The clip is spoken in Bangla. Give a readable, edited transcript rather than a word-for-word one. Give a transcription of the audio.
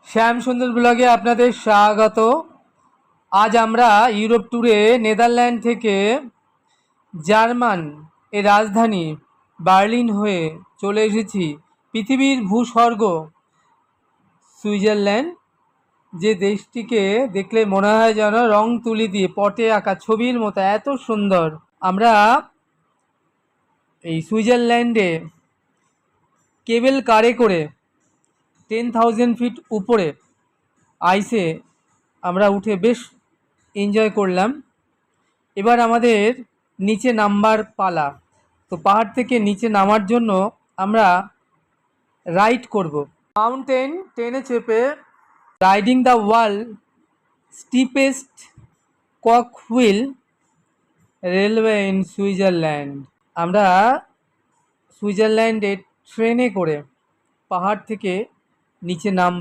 শ্যাম সুন্দর ব্লগে আপনাদের স্বাগত। আজ আমরা ইউরোপ ট্যুরে নেদারল্যান্ড থেকে জার্মান এর রাজধানী বার্লিন হয়ে চলে এসেছি পৃথিবীর ভূস্বর্গ সুইজারল্যান্ড। যে দেশটিকে দেখলে মনে হয় যেন রং তুলি দিয়ে পটে আঁকা ছবির মতো, এত সুন্দর। আমরা এই সুইজারল্যান্ডে কেবল কারে করে 10,000 ফিট উপরে আইসে আমরা উঠে বেশ এনজয় করলাম। এবার আমাদের নিচে নামবার পালা। তো পাহাড় থেকে নিচে নামার জন্য আমরা রাইড করব। মাউন্টেন ট্রেনে চেপে riding the world steepest cog wheel railway in Switzerland. আমরা সুইজারল্যান্ডে ট্রেনে করে পাহাড় থেকে নিচে নাম